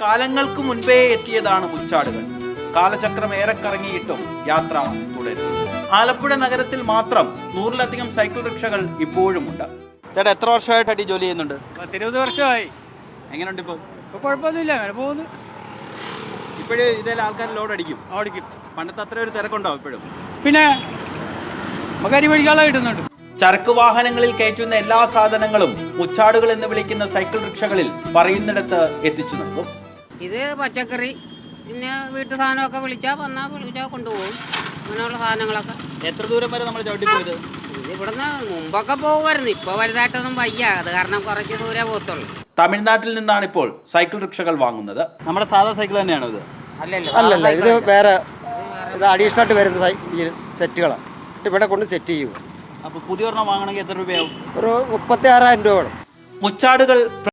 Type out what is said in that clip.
കാലങ്ങൾക്ക് മുൻപേ എത്തിയതാണ് മുച്ചാടുകൾ. കാലചക്രം ഏറെ കറങ്ങിയിട്ടും യാത്ര തുടരുന്നു. ആലപ്പുഴ നഗരത്തിൽ മാത്രം 100-ലധികം സൈക്കിൾ റിക്ഷകൾ ഇപ്പോഴുമുണ്ട്. ചേട്ടാ, എത്ര വർഷമായിട്ട് അടി ജോലി ചെയ്യുന്നുണ്ട്? 20 വർഷമായി. എങ്ങനെയുണ്ട് ഇപ്പോൾ? കുഴപ്പമൊന്നുമില്ല, അങ്ങനെ പോകുന്നു. ഇപ്പോഴും ഇതേ ആൾക്കാർ ലോഡ് അടിക്കും? ഓടിക്കും. പണ്ടത്തെ അത്ര ഒരു തിരക്കുണ്ടാവും ഇപ്പോഴും? പിന്നെ നമുക്ക് അരി മേടിക്കാനുള്ള കിട്ടുന്നുണ്ട്. ചരക്ക് വാഹനങ്ങളിൽ കയറ്റുന്ന എല്ലാ സാധനങ്ങളും മുച്ചാടുകൾ എന്ന് വിളിക്കുന്ന സൈക്കിൾ റിക്ഷകളിൽ പറയുന്നിടത്ത് എത്തിച്ചു നൽകും. ഇത് പച്ചക്കറി, പിന്നെ വീട്ടു സാധനമൊക്കെ വിളിച്ചാൽ കൊണ്ടുപോകും. അങ്ങനെയുള്ള സാധനങ്ങളൊക്കെ. എത്ര ദൂരം വരെ നമ്മൾ ചവിട്ടി പോയത്? ഇത് ഇവിടുന്ന് മുമ്പൊക്കെ പോകുമായിരുന്നു, ഇപ്പൊ വലുതായിട്ടൊന്നും വയ്യ. അത് കാരണം കുറച്ച് ദൂരെ പോകത്തുള്ളൂ. തമിഴ്നാട്ടിൽ നിന്നാണ് ഇപ്പോൾ സൈക്കിൾ റിക്ഷകൾ വാങ്ങുന്നത്. നമ്മുടെ സാധാ സൈക്കിൾ തന്നെയാണോ ഇത്? അല്ലല്ല, ഇത് വേറെ, ഇത് അഡീഷണൽ ആയിട്ട് വരുന്ന സെറ്റുകളാണ്. ഇവിടെ കൊണ്ട് സെറ്റ് ചെയ്യും. അപ്പൊ പുതിയ ഒരെണ്ണം വാങ്ങണമെങ്കിൽ എത്ര രൂപയാവും? ഒരു 36,000 രൂപ വേണം. മുച്ചാടുകൾ